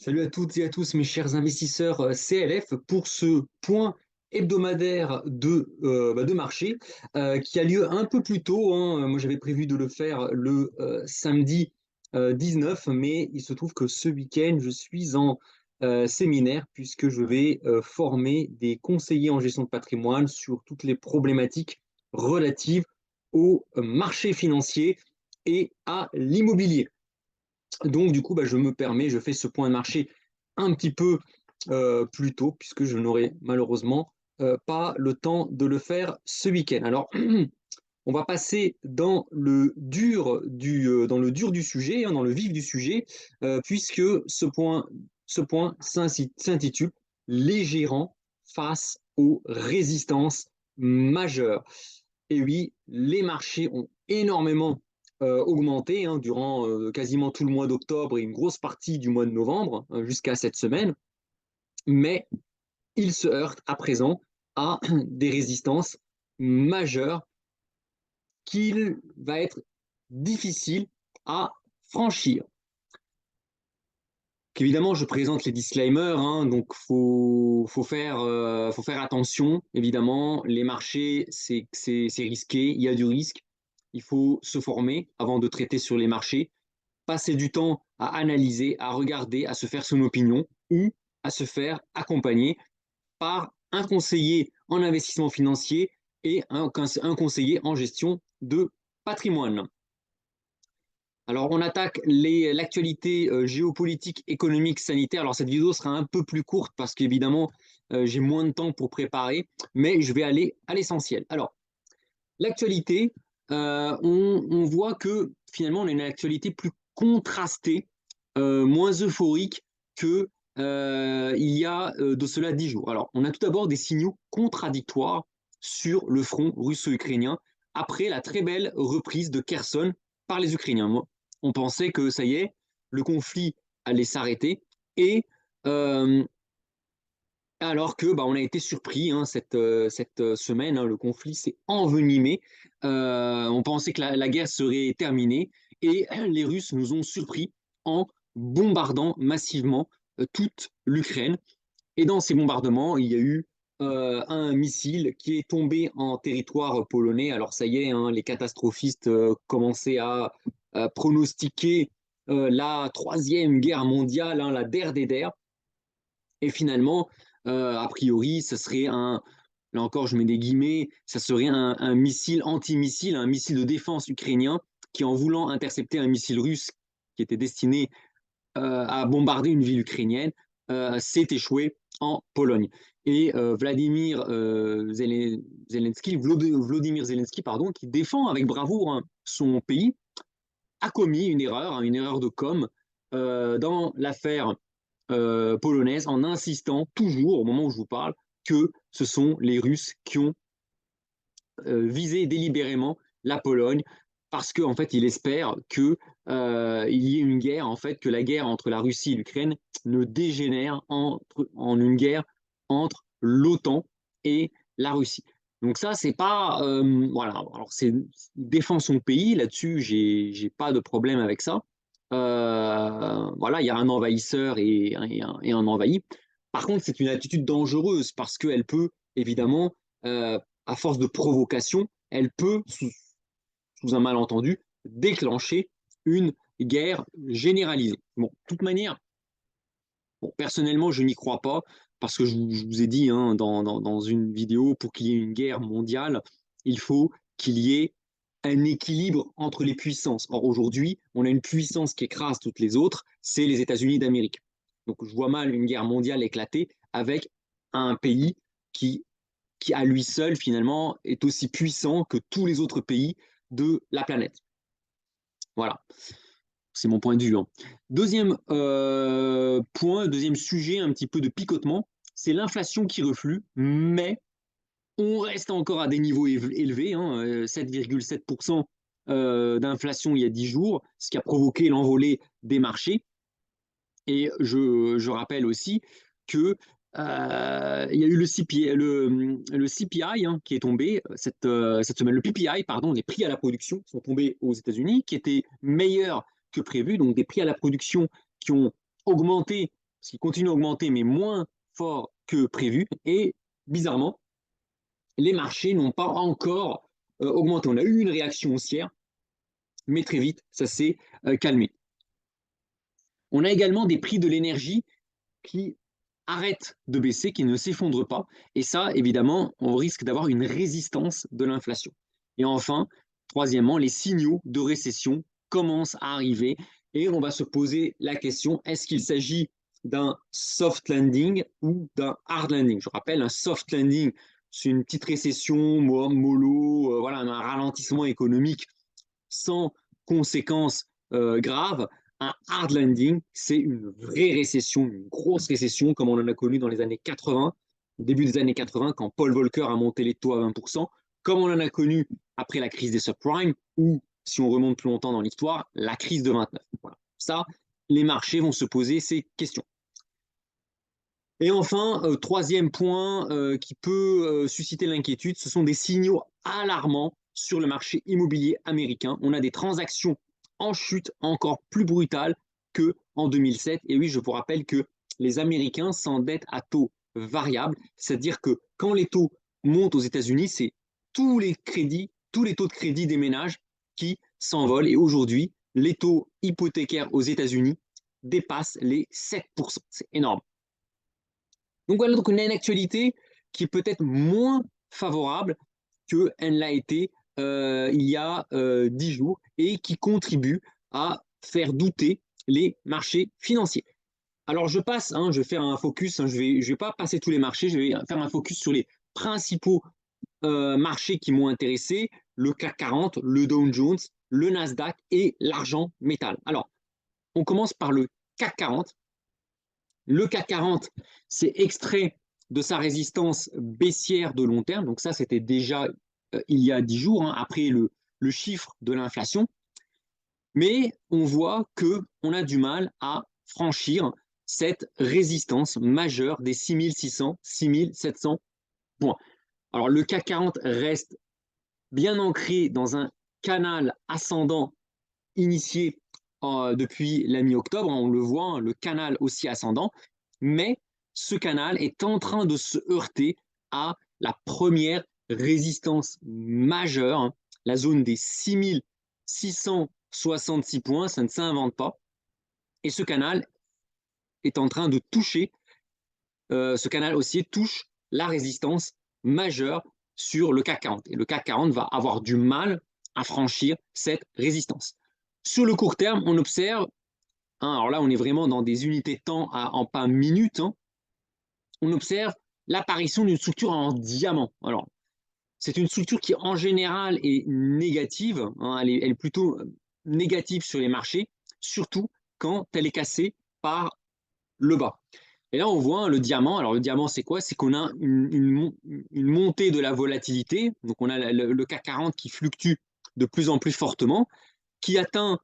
Salut à toutes et à tous mes chers investisseurs CLF pour ce point hebdomadaire de marché qui a lieu un peu plus tôt, hein. Moi j'avais prévu de le faire le samedi 19, mais il se trouve que ce week-end je suis en séminaire puisque je vais former des conseillers en gestion de patrimoine sur toutes les problématiques relatives au marché financier et à l'immobilier. Donc, du coup, je fais ce point de marché un petit peu plus tôt, puisque je n'aurai malheureusement pas le temps de le faire ce week-end. Alors, on va passer dans le dur du sujet, hein, dans le vif du sujet, puisque ce point s'intitule Les gérants face aux résistances majeures. Et oui, les marchés ont énormément augmenté, hein, durant quasiment tout le mois d'octobre et une grosse partie du mois de novembre, jusqu'à cette semaine, mais ils se heurtent à présent à des résistances majeures qu'il va être difficile à franchir. Évidemment, je présente les disclaimers, hein, donc faut faire attention. Évidemment, les marchés, c'est risqué, il y a du risque. Il faut se former avant de traiter sur les marchés, passer du temps à analyser, à regarder, à se faire son opinion ou à se faire accompagner par un conseiller en investissement financier et un conseiller en gestion de patrimoine. Alors, on attaque l'actualité géopolitique, économique, sanitaire. Alors, cette vidéo sera un peu plus courte parce qu'évidemment, j'ai moins de temps pour préparer, mais je vais aller à l'essentiel. Alors, l'actualité, on voit que finalement, on a une actualité plus contrastée, moins euphorique que il y a de cela 10 jours. Alors, on a tout d'abord des signaux contradictoires sur le front russo-ukrainien après la très belle reprise de Kherson par les Ukrainiens. On pensait que ça y est, le conflit allait s'arrêter et alors que on a été surpris, hein, cette semaine, hein, le conflit s'est envenimé. On pensait que la guerre serait terminée et les Russes nous ont surpris en bombardant massivement toute l'Ukraine. Et dans ces bombardements, il y a eu un missile qui est tombé en territoire polonais. Alors ça y est, hein, les catastrophistes commençaient à pronostiquer la troisième guerre mondiale, hein, la der des der. Et finalement, a priori, ça serait là encore je mets des guillemets, ça serait un missile antimissile, un missile de défense ukrainien qui, en voulant intercepter un missile russe qui était destiné à bombarder une ville ukrainienne, s'est échoué en Pologne. Et Vladimir Zelensky, pardon, qui défend avec bravoure, hein, son pays, a commis une erreur de com dans l'affaire polonaise en insistant toujours, au moment où je vous parle, que ce sont les Russes qui ont visé délibérément la Pologne parce qu'en fait, il espère que il y ait une guerre, en fait, que la guerre entre la Russie et l'Ukraine ne dégénère en une guerre entre l'OTAN et la Russie. Donc ça, c'est pas voilà. Alors c'est défend son pays là-dessus, j'ai pas de problème avec ça. Voilà, il y a un envahisseur et un envahi. Par contre, c'est une attitude dangereuse parce qu'elle peut évidemment, à force de provocation, elle peut, sous un malentendu, déclencher une guerre généralisée. Bon, de toute manière, bon, personnellement, je n'y crois pas, parce que je vous ai dit, hein, dans une vidéo, pour qu'il y ait une guerre mondiale, il faut qu'il y ait un équilibre entre les puissances. Or, aujourd'hui, on a une puissance qui écrase toutes les autres, c'est les États-Unis d'Amérique. Donc, je vois mal une guerre mondiale éclater avec un pays qui, qui, à lui seul, finalement, est aussi puissant que tous les autres pays de la planète. Voilà. C'est mon point de vue, hein. Deuxième point, deuxième sujet, un petit peu de picotement, c'est l'inflation qui reflue, mais on reste encore à des niveaux élevés, hein, 7,7% d'inflation il y a 10 jours, ce qui a provoqué l'envolée des marchés. Et je rappelle aussi que il y a eu le CPI, hein, qui est tombé cette semaine. Le PPI, pardon, les prix à la production sont tombés aux États-Unis, qui étaient meilleurs que prévu. Donc des prix à la production qui ont augmenté ce qui continue à augmenter, mais moins fort que prévu. Et bizarrement, les marchés n'ont pas encore augmenté. On a eu une réaction haussière, mais très vite, ça s'est calmé. On a également des prix de l'énergie qui arrêtent de baisser, qui ne s'effondrent pas. Et ça, évidemment, on risque d'avoir une résistance de l'inflation. Et enfin, troisièmement, les signaux de récession commencent à arriver et on va se poser la question, est-ce qu'il s'agit d'un soft landing ou d'un hard landing? Je rappelle, un soft landing, c'est une petite récession, mollo, voilà, un ralentissement économique sans conséquences graves. Un hard landing, c'est une vraie récession, une grosse récession, comme on en a connu dans les années 80, début des années 80, quand Paul Volcker a monté les taux à 20%, comme on en a connu après la crise des subprimes, ou, si on remonte plus longtemps dans l'histoire, la crise de 29. Voilà. Ça, les marchés vont se poser ces questions. Et enfin, troisième point qui peut susciter l'inquiétude, ce sont des signaux alarmants sur le marché immobilier américain. On a des transactions en chute encore plus brutales qu'en 2007. Et oui, je vous rappelle que les Américains s'endettent à taux variable, c'est-à-dire que quand les taux montent aux États-Unis, c'est tous les crédits, tous les taux de crédit des ménages qui s'envolent. Et aujourd'hui, les taux hypothécaires aux États-Unis dépassent les 7%. C'est énorme. Donc voilà, donc on a une actualité qui est peut-être moins favorable qu'elle l'a été il y a 10 jours et qui contribue à faire douter les marchés financiers. Alors je passe, hein, je vais faire un focus, hein, je vais pas passer tous les marchés, je vais faire un focus sur les principaux marchés qui m'ont intéressé, le CAC 40, le Dow Jones, le Nasdaq et l'argent métal. Alors, on commence par le CAC 40. Le CAC 40, c'est extrait de sa résistance baissière de long terme. Donc ça, c'était déjà il y a 10 jours, hein, après le chiffre de l'inflation. Mais on voit qu'on a du mal à franchir cette résistance majeure des 6600, 6700 points. Alors le CAC 40 reste bien ancré dans un canal ascendant initié depuis la mi-octobre, on le voit, hein, le canal aussi ascendant, mais ce canal est en train de se heurter à la première résistance majeure, hein, la zone des 6666 points, ça ne s'invente pas, et ce canal est en train de toucher, ce canal haussier touche la résistance majeure sur le CAC 40, et le CAC 40 va avoir du mal à franchir cette résistance. Sur le court terme, on observe, hein, alors là on est vraiment dans des unités de temps en pas minutes, hein, on observe l'apparition d'une structure en diamant. Alors, c'est une structure qui en général est négative, hein, elle est plutôt négative sur les marchés, surtout quand elle est cassée par le bas. Et là on voit, hein, le diamant. Alors le diamant c'est quoi? C'est qu'on a une montée de la volatilité, donc on a le CAC 40 qui fluctue de plus en plus fortement, qui atteint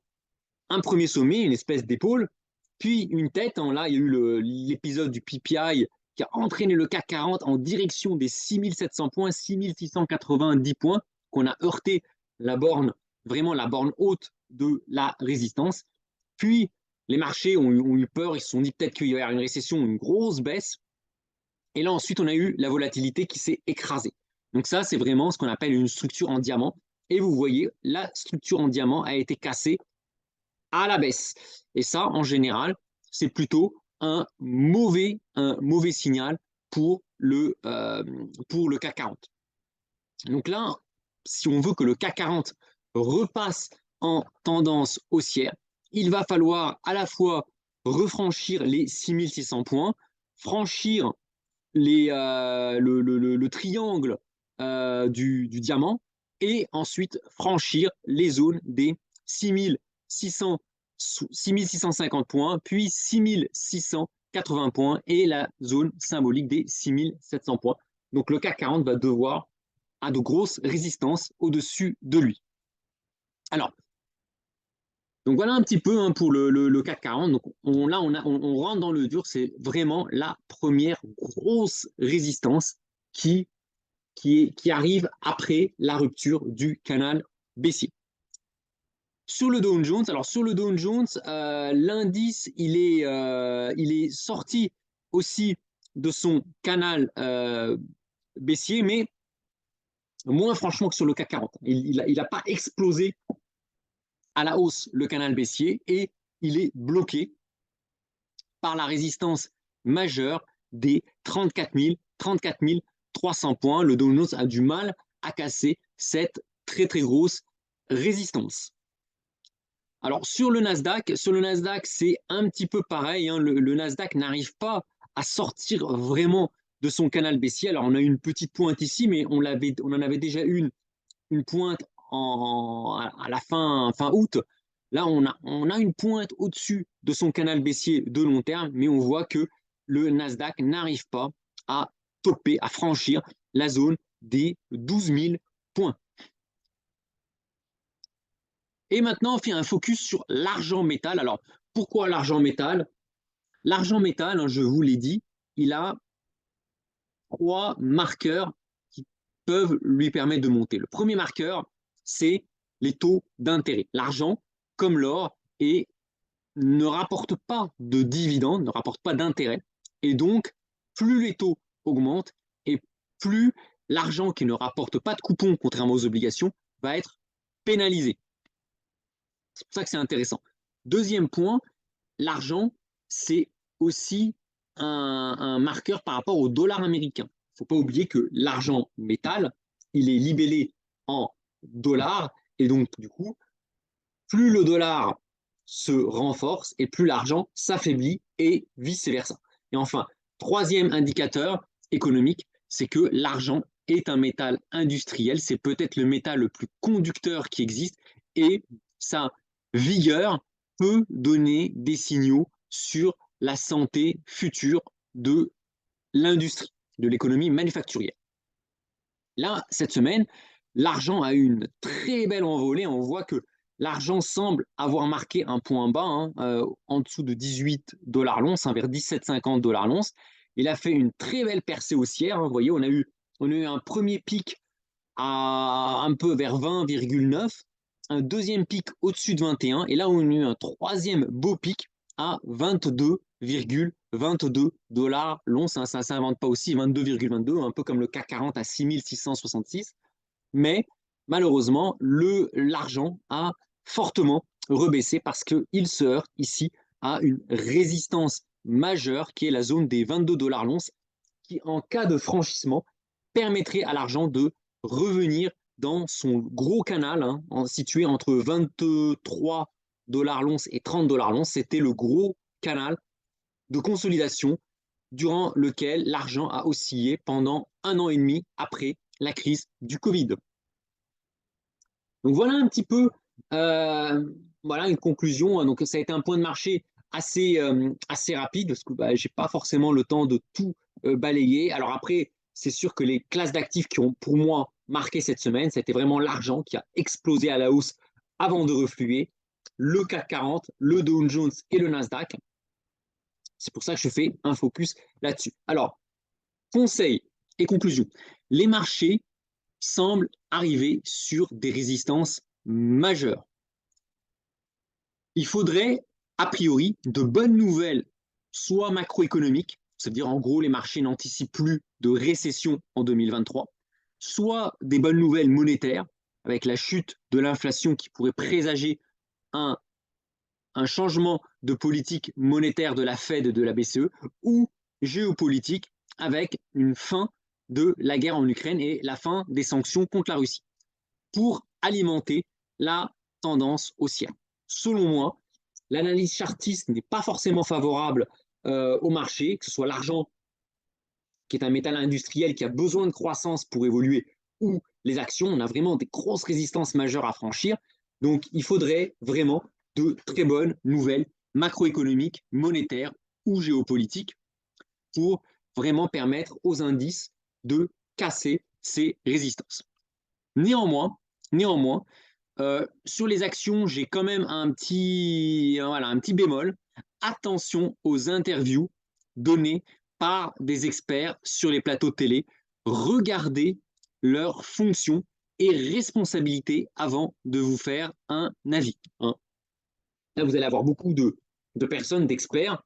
un premier sommet, une espèce d'épaule, puis une tête. Là, il y a eu l'épisode du PPI qui a entraîné le CAC 40 en direction des 6700 points, 6690 points, qu'on a heurté la borne, vraiment la borne haute de la résistance. Puis, les marchés ont eu peur, ils se sont dit peut-être qu'il y aurait une récession, une grosse baisse. Et là, ensuite, on a eu la volatilité qui s'est écrasée. Donc ça, c'est vraiment ce qu'on appelle une structure en diamant. Et vous voyez, la structure en diamant a été cassée à la baisse. Et ça, en général, c'est plutôt un mauvais signal pour le CAC 40. Donc là, si on veut que le CAC 40 repasse en tendance haussière, il va falloir à la fois refranchir les 6600 points, franchir le triangle du diamant et ensuite franchir les zones des 6650 points, puis 6680 points et la zone symbolique des 6700 points. Donc le CAC 40 va devoir à de grosses résistances au-dessus de lui. Alors, donc voilà un petit peu, hein, pour le CAC 40. Donc là, on rentre dans le dur. C'est vraiment la première grosse résistance qui arrive après la rupture du canal baissier. Sur le Dow Jones, alors sur le Dow Jones, l'indice, il est sorti aussi de son canal baissier, mais moins franchement que sur le CAC 40. Il a pas explosé à la hausse le canal baissier et il est bloqué par la résistance majeure des 34 300 points. Le Dow Jones a du mal à casser cette très très grosse résistance. Alors sur le Nasdaq, c'est un petit peu pareil, hein. Le Nasdaq n'arrive pas à sortir vraiment de son canal baissier. Alors on a une petite pointe ici, mais on en avait déjà une pointe à la fin août. Là, on a une pointe au-dessus de son canal baissier de long terme, mais on voit que le Nasdaq n'arrive pas à topper, à franchir la zone des 12 000 points. Et maintenant, on fait un focus sur l'argent métal. Alors, pourquoi l'argent métal? L'argent métal, hein, je vous l'ai dit, il a 3 marqueurs qui peuvent lui permettre de monter. Le premier marqueur, c'est les taux d'intérêt. L'argent, comme l'or, ne rapporte pas de dividendes, ne rapporte pas d'intérêt. Et donc, plus les taux augmentent et plus l'argent qui ne rapporte pas de coupons, contrairement aux obligations, va être pénalisé. C'est pour ça que c'est intéressant. Deuxième point, l'argent, c'est aussi un marqueur par rapport au dollar américain. Il ne faut pas oublier que l'argent métal, il est libellé en dollars, et donc du coup, plus le dollar se renforce et plus l'argent s'affaiblit et vice-versa. Et enfin, troisième indicateur économique, c'est que l'argent est un métal industriel, c'est peut-être le métal le plus conducteur qui existe et sa vigueur peut donner des signaux sur la santé future de l'industrie, de l'économie manufacturière. Là, cette semaine, l'argent a eu une très belle envolée. On voit que l'argent semble avoir marqué un point bas, hein, en dessous de 18 dollars l'once, hein, vers 17,50 $ l'once. Il a fait une très belle percée haussière. Hein, vous voyez, on a eu un premier pic à un peu vers 20,9, un deuxième pic au-dessus de 21, et là on a eu un troisième beau pic à 22,22 $ l'once, hein, ça ne s'invente pas aussi, 22,22, un peu comme le CAC 40 à 6666, mais malheureusement l'argent a fortement rebaissé parce qu'il se heurte ici à une résistance majeure qui est la zone des 22 $ l'once, qui en cas de franchissement permettrait à l'argent de revenir dans son gros canal, hein, situé entre 23 $ l'once et 30 $ l'once. C'était le gros canal de consolidation durant lequel l'argent a oscillé pendant 1 an et demi après la crise du Covid. Donc voilà un petit peu voilà une conclusion. Donc ça a été un point de marché assez rapide parce que je n'ai pas forcément le temps de tout balayer. Alors après, c'est sûr que les classes d'actifs qui ont pour moi marqué cette semaine, ça a été vraiment l'argent qui a explosé à la hausse avant de refluer. Le CAC 40, le Dow Jones et le Nasdaq. C'est pour ça que je fais un focus là-dessus. Alors, conseil et conclusion. Les marchés semblent arriver sur des résistances majeures. Il faudrait, a priori, de bonnes nouvelles, soit macroéconomiques, c'est-à-dire en gros les marchés n'anticipent plus de récession en 2023, soit des bonnes nouvelles monétaires, avec la chute de l'inflation qui pourrait présager un, un changement de politique monétaire de la Fed et de la BCE, ou géopolitique, avec une fin de la guerre en Ukraine et la fin des sanctions contre la Russie, pour alimenter la tendance haussière. Selon moi, l'analyse chartiste n'est pas forcément favorable au marché, que ce soit l'argent, qui est un métal industriel qui a besoin de croissance pour évoluer, ou les actions. On a vraiment des grosses résistances majeures à franchir. Donc, il faudrait vraiment de très bonnes nouvelles macroéconomiques, monétaires ou géopolitiques pour vraiment permettre aux indices de casser ces résistances. Néanmoins, sur les actions, j'ai quand même un petit bémol. Attention aux interviews données par des experts sur les plateaux de télé. Regardez leur fonction et responsabilité avant de vous faire un avis. Hein. Là, vous allez avoir beaucoup de personnes, d'experts,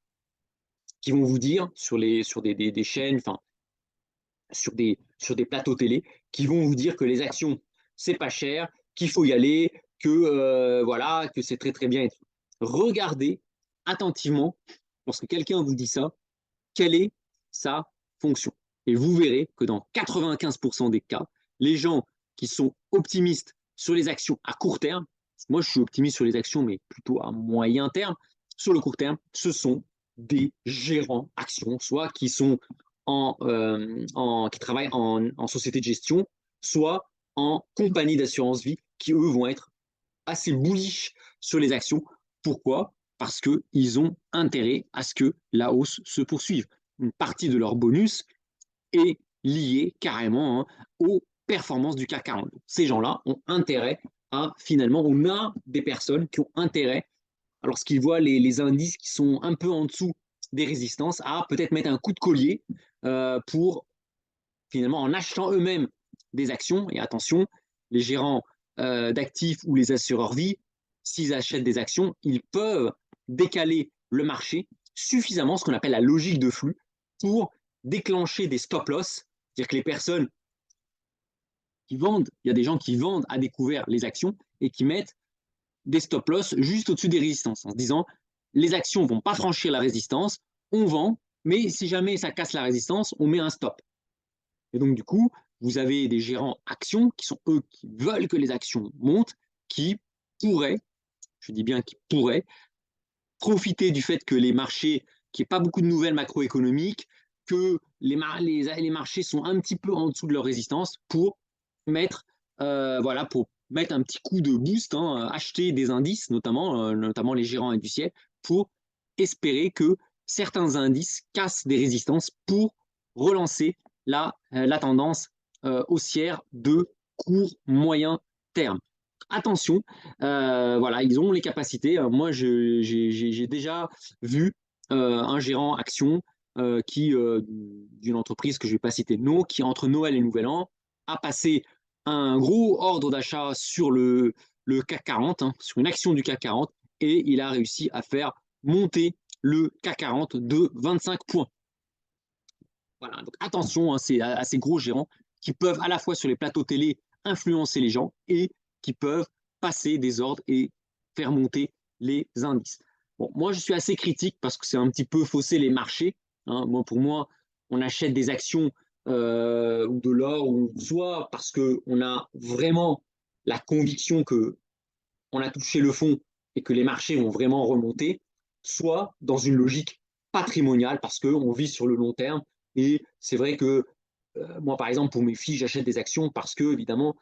qui vont vous dire sur des chaînes, enfin, sur des plateaux télé, qui vont vous dire que les actions, c'est pas cher, qu'il faut y aller, que voilà, que c'est très très bien. Regardez attentivement, lorsque quelqu'un vous dit ça, quelle est sa fonction. Et vous verrez que dans 95% des cas, les gens qui sont optimistes sur les actions à court terme, moi je suis optimiste sur les actions, mais plutôt à moyen terme, sur le court terme, ce sont des gérants actions, soit qui sont qui travaillent en société de gestion, soit en compagnie d'assurance vie, qui eux vont être assez bullish sur les actions. Pourquoi? Parce qu'ils ont intérêt à ce que la hausse se poursuive. Une partie de leur bonus est liée carrément, hein, aux performances du CAC 40. Ces gens-là ont intérêt à, finalement, on a des personnes qui ont intérêt, lorsqu'ils voient les indices qui sont un peu en dessous des résistances, à peut-être mettre un coup de collier pour, finalement, en achetant eux-mêmes des actions. Et attention, les gérants d'actifs ou les assureurs vie, s'ils achètent des actions, ils peuvent décaler le marché suffisamment, ce qu'on appelle la logique de flux, pour déclencher des stop-loss, c'est-à-dire que les personnes qui vendent, il y a des gens qui vendent à découvert les actions et qui mettent des stop-loss juste au-dessus des résistances, en se disant les actions ne vont pas franchir la résistance, on vend, mais si jamais ça casse la résistance, on met un stop. Et donc, du coup, vous avez des gérants actions qui sont eux qui veulent que les actions montent, qui pourraient, je dis bien qui pourraient, profiter du fait que les marchés, qu'il n'y ait pas beaucoup de nouvelles macroéconomiques, que les marchés sont un petit peu en dessous de leur résistance pour mettre, voilà, pour mettre un petit coup de boost, hein, acheter des indices, notamment les gérants industriels, pour espérer que certains indices cassent des résistances pour relancer la tendance haussière de court moyen terme. Attention, voilà, ils ont les capacités. Moi, j'ai déjà vu un gérant action d'une entreprise que je ne vais pas citer de nom, qui entre Noël et Nouvel An a passé un gros ordre d'achat sur le CAC 40, hein, sur une action du CAC 40, et il a réussi à faire monter le CAC 40 de 25 points. Voilà, donc attention, hein, c'est à ces gros gérants qui peuvent à la fois sur les plateaux télé influencer les gens et qui peuvent passer des ordres et faire monter les indices. Bon, moi, je suis assez critique parce que c'est un petit peu fausser les marchés. Hein. Pour moi, on achète des actions ou de l'or, ou soit parce qu'on a vraiment la conviction qu'on a touché le fond et que les marchés vont vraiment remonter, soit dans une logique patrimoniale parce qu'on vit sur le long terme. Et c'est vrai que moi, par exemple, pour mes filles, j'achète des actions parce que, évidemment,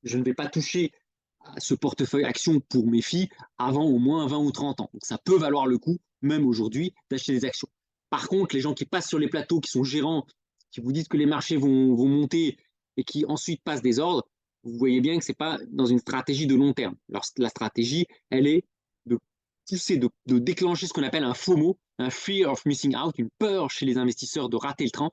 je ne vais pas toucher à ce portefeuille actions pour mes filles avant au moins 20 ou 30 ans. Donc ça peut valoir le coup, même aujourd'hui, d'acheter des actions. Par contre, les gens qui passent sur les plateaux, qui sont gérants, qui vous disent que les marchés vont monter et qui ensuite passent des ordres, vous voyez bien que ce n'est pas dans une stratégie de long terme. Alors, la stratégie, elle est de pousser, de déclencher ce qu'on appelle un FOMO, un Fear of Missing Out, une peur chez les investisseurs de rater le train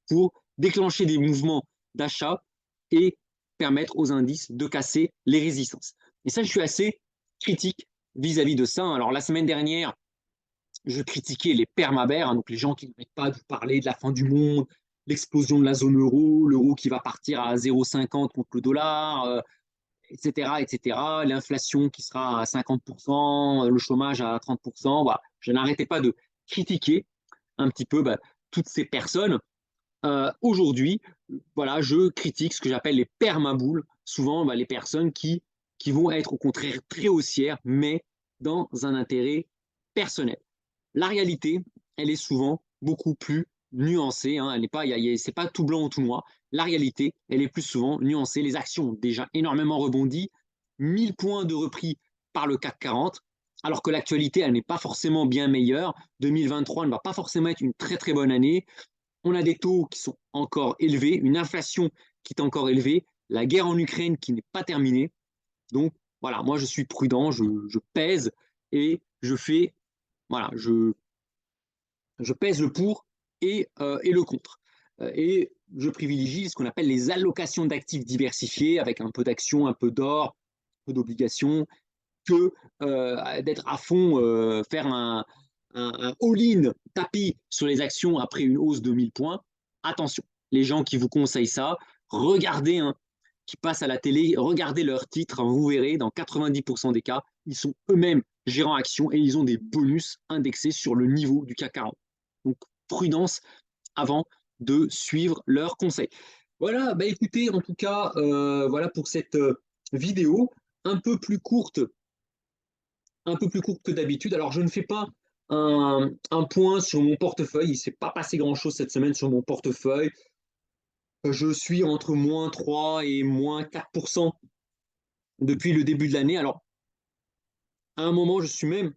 pour déclencher des mouvements d'achat et permettre aux indices de casser les résistances. Et ça, je suis assez critique vis-à-vis de ça. Alors, la semaine dernière, je critiquais les permabères, hein, donc les gens qui n'arrêtent pas de vous parler de la fin du monde, l'explosion de la zone euro, l'euro qui va partir à 0,50 contre le dollar, etc., etc., l'inflation qui sera à 50%, le chômage à 30%. Voilà. Je n'arrêtais pas de critiquer un petit peu toutes ces personnes. Aujourd'hui, voilà, je critique ce que j'appelle les permaboules, souvent les personnes qui vont être au contraire très haussières, mais dans un intérêt personnel. La réalité, elle est souvent beaucoup plus nuancée. Hein, elle n'est pas, c'est pas tout blanc ou tout noir. La réalité, elle est plus souvent nuancée. Les actions ont déjà énormément rebondi, 1000 points de repris par le CAC 40, alors que l'actualité, elle n'est pas forcément bien meilleure. 2023 ne va pas forcément être une très très bonne année. On a des taux qui sont encore élevés, une inflation qui est encore élevée, la guerre en Ukraine qui n'est pas terminée. Donc voilà, moi je suis prudent, je pèse et je fais, voilà, je pèse le pour et le contre. Et je privilégie ce qu'on appelle les allocations d'actifs diversifiés avec un peu d'actions, un peu d'or, un peu d'obligations, que d'être à fond, faire un all-in tapis sur les actions après une hausse de 1000 points. Attention, les gens qui vous conseillent ça, regardez, hein, qui passent à la télé, regardez leurs titres, hein, vous verrez, dans 90% des cas, ils sont eux-mêmes gérants actions et ils ont des bonus indexés sur le niveau du CAC 40. Donc, prudence avant de suivre leurs conseils. Voilà, bah écoutez, en tout cas, voilà pour cette vidéo un peu plus courte que d'habitude. Alors, je ne fais pas un point sur mon portefeuille. Il ne s'est pas passé grand-chose cette semaine sur mon portefeuille. Je suis entre moins 3 et moins 4% depuis le début de l'année. Alors, à un moment, je suis même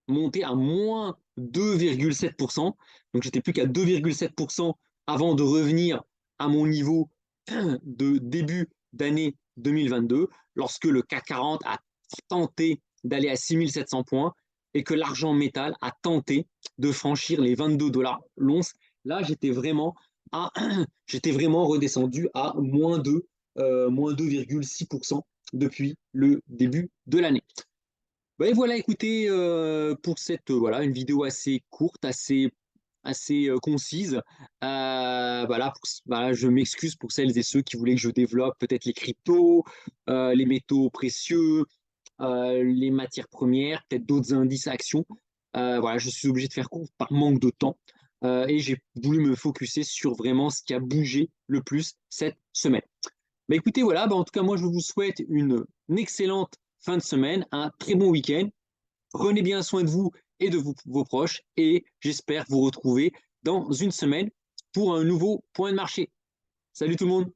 monté à moins 2,7%. Donc, j'étais plus qu'à 2,7% avant de revenir à mon niveau de début d'année 2022, lorsque le CAC 40 a tenté d'aller à 6700 points et que l'argent métal a tenté de franchir les 22 dollars l'once. Là, j'étais vraiment redescendu à moins 2,6% depuis le début de l'année. Et voilà, écoutez, pour cette voilà, une vidéo assez courte, assez concise. Voilà, je m'excuse pour celles et ceux qui voulaient que je développe peut-être les cryptos, les métaux précieux, les matières premières, peut-être d'autres indices actions. Voilà, je suis obligé de faire court par manque de temps. Et j'ai voulu me focuser sur vraiment ce qui a bougé le plus cette semaine. Écoutez, voilà, en tout cas, moi, je vous souhaite une excellente fin de semaine, un très bon week-end. Prenez bien soin de vous et de vos proches et j'espère vous retrouver dans une semaine pour un nouveau point de marché. Salut tout le monde!